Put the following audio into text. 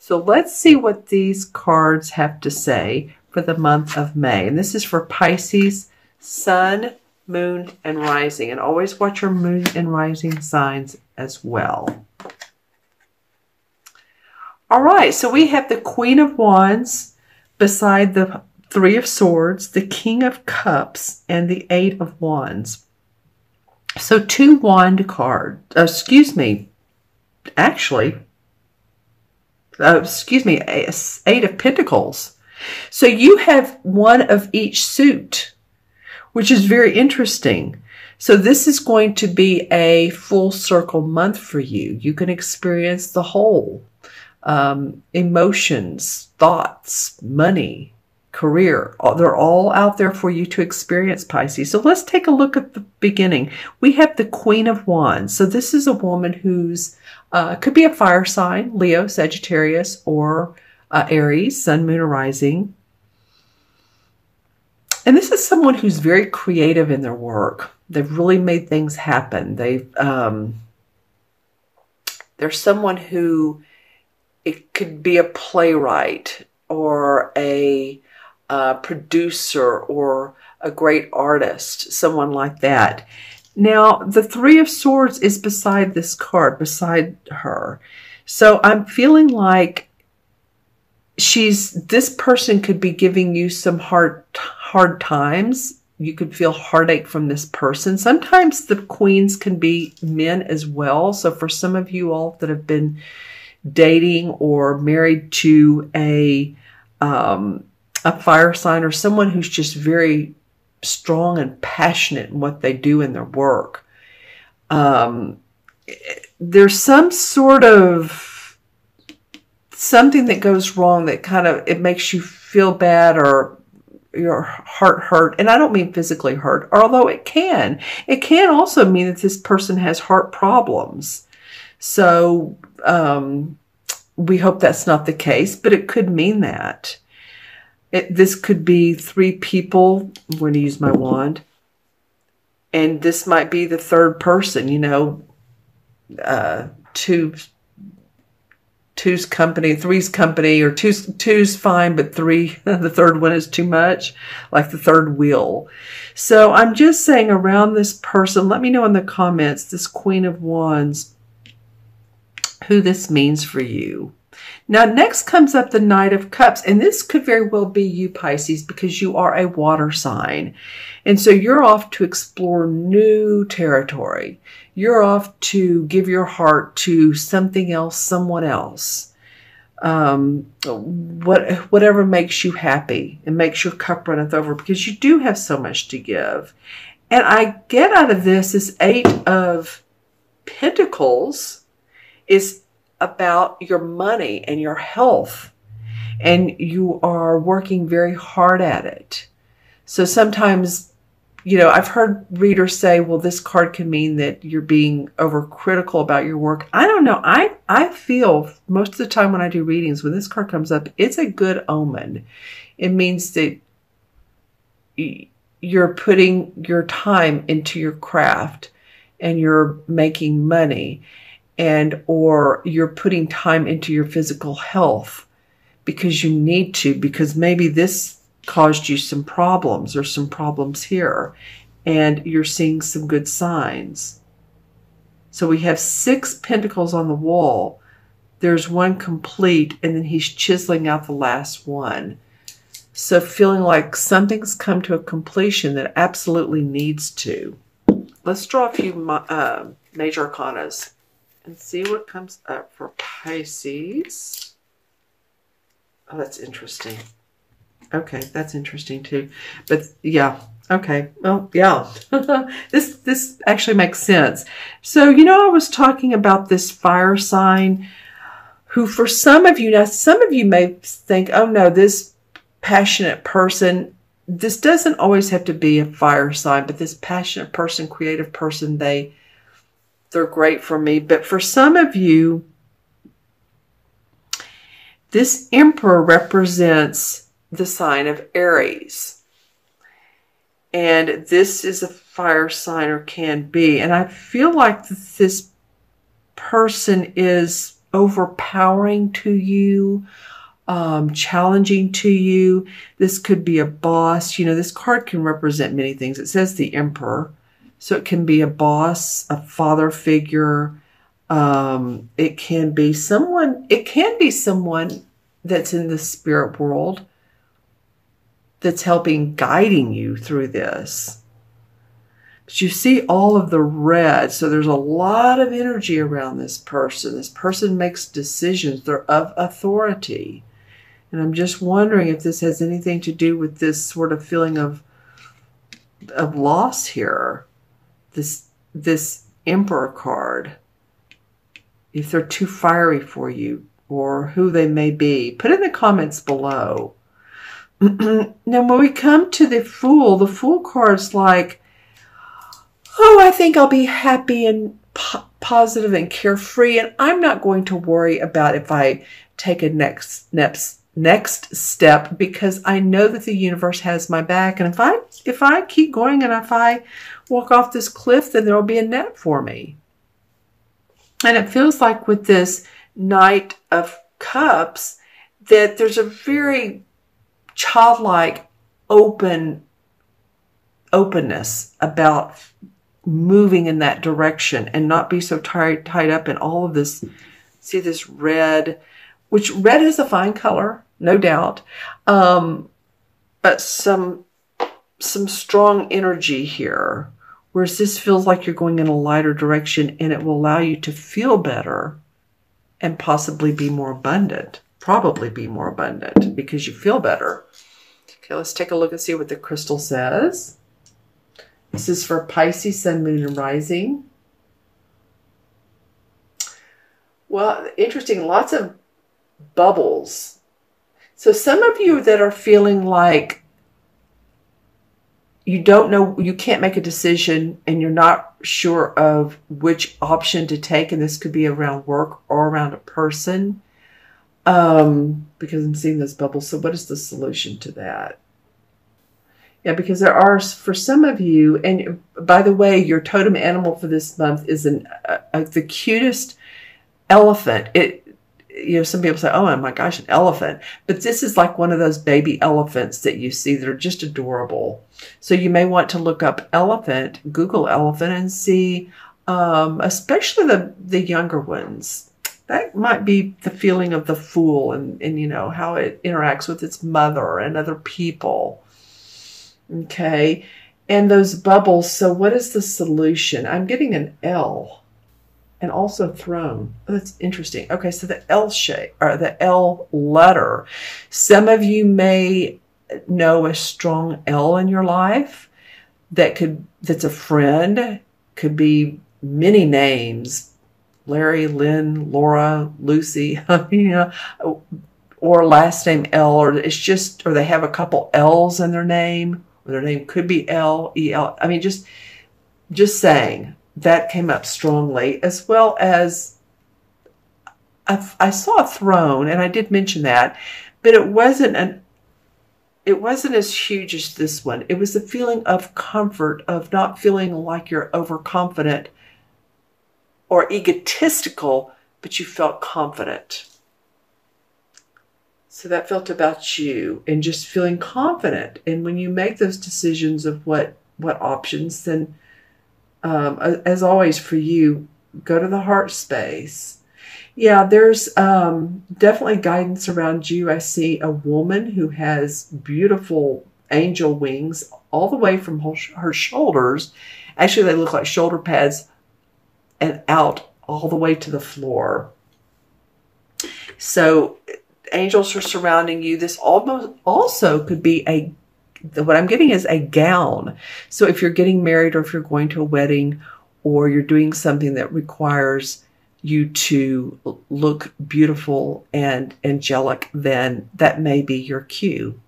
So let's see what these cards have to say for the month of May. And this is for Pisces, Sun, Moon, and Rising. And always watch your Moon and Rising signs as well. All right, so we have the Queen of Wands beside the Three of Swords, the King of Cups, and the Eight of Wands. So two wand cards, Eight of Pentacles. So you have one of each suit, which is very interesting. So this is going to be a full circle month for you. You can experience the whole. Emotions, thoughts, money, career, they're all out there for you to experience, Pisces. So let's take a look at the beginning. We have the Queen of Wands. So this is a woman who's could be a fire sign, Leo, Sagittarius, or Aries, Sun, Moon, or Rising. And this is someone who's very creative in their work. They've really made things happen. They're someone who, it could be a playwright or a producer or a great artist, someone like that. Now, the Three of Swords is beside this card, beside her. So I'm feeling like this person could be giving you some hard times. You could feel heartache from this person. Sometimes the queens can be men as well. So for some of you all that have been dating or married to a fire sign or someone who's just very strong and passionate in what they do in their work. There's some sort of something that goes wrong that kind of, it makes you feel bad or your heart hurt. And I don't mean physically hurt, although it can. It can also mean that this person has heart problems. So we hope that's not the case, but it could mean that. This could be three people. I'm going to use my wand. And this might be the third person, you know, two's company, three's company, or two's fine, but three, the third one is too much, like the third wheel. So I'm just saying around this person, let me know in the comments, this Queen of Wands, who this means for you. Now, next comes up the Knight of Cups, and this could very well be you, Pisces, because you are a water sign. And so you're off to explore new territory. You're off to give your heart to something else, someone else. Whatever makes you happy and makes your cup runneth over, because you do have so much to give. And I get out of this Eight of Pentacles is about your money and your health, and you are working very hard at it. So sometimes, you know, I've heard readers say, well, this card can mean that you're being overcritical about your work. I don't know. I feel most of the time when I do readings, when this card comes up, it's a good omen. It means that you're putting your time into your craft and you're making money. Or you're putting time into your physical health because you need to, because maybe this caused you some problems or some problems here, and you're seeing some good signs. So we have 6 pentacles on the wall. There's one complete, and then he's chiseling out the last one. So feeling like something's come to a completion that absolutely needs to. Let's draw a few major arcanas and see what comes up for Pisces. Oh, that's interesting. Okay, that's interesting too. But yeah, okay. Well, yeah. This actually makes sense. So, you know, I was talking about this fire sign who, for some of you, now some of you may think, oh no, this passionate person, this doesn't always have to be a fire sign, but this passionate person, creative person, they're great for me. But for some of you, this Emperor represents the sign of Aries. And this is a fire sign, or can be. And I feel like this person is overpowering to you, challenging to you. This could be a boss. You know, this card can represent many things. It says the Emperor. So it can be a boss, a father figure. It can be someone that's in the spirit world that's helping, guiding you through this. But you see all of the red, so there's a lot of energy around this person. This person makes decisions. They're of authority. And I'm just wondering if this has anything to do with this sort of feeling of loss here. This Emperor card. If they're too fiery for you or who they may be, put in the comments below. Now, when we come to the Fool card's like, oh, I think I'll be happy and positive and carefree, and I'm not going to worry about if I take a next step, because I know that the universe has my back, and if I keep going and if I walk off this cliff, then there'll be a net for me. And it feels like with this Knight of Cups that there's a very childlike openness about moving in that direction and not be so tied up in all of this. See this red, which red is a fine color, no doubt, but some strong energy here. Whereas this feels like you're going in a lighter direction, and it will allow you to feel better and possibly be more abundant. Probably be more abundant because you feel better. Okay, let's take a look and see what the crystal says. This is for Pisces, Sun, Moon, and Rising. Well, interesting. Lots of bubbles. So some of you that are feeling like you don't know, you can't make a decision and you're not sure of which option to take, and this could be around work or around a person, because I'm seeing those bubbles. So what is the solution to that? Yeah, because there are, for some of you, and by the way, your totem animal for this month is the cutest elephant. Some people say, oh my gosh, an elephant. But this is like one of those baby elephants that you see that are just adorable. So you may want to look up elephant, Google elephant, and see, especially the younger ones. That might be the feeling of the Fool and how it interacts with its mother and other people. Okay. And those bubbles. So what is the solution? I'm getting an L. And also throne. Oh, that's interesting. Okay, so the L shape, or the L letter. Some of you may know a strong L in your life that's a friend. Could be many names. Larry, Lynn, Laura, Lucy, or last name L, or they have a couple L's in their name, or their name could be L, E-L. I mean, just saying. That came up strongly, as well as I saw a throne, and I did mention that, but it wasn't as huge as this one. It was the feeling of comfort, of not feeling like you're overconfident or egotistical, but you felt confident. So that felt about you, and just feeling confident. And when you make those decisions of what options, then as always for you, go to the heart space. Yeah, there's definitely guidance around you. I see a woman who has beautiful angel wings all the way from her shoulders. Actually, they look like shoulder pads and out all the way to the floor. So angels are surrounding you. This also could be what I'm getting is a gown. So if you're getting married, or if you're going to a wedding, or you're doing something that requires you to look beautiful and angelic, then that may be your cue.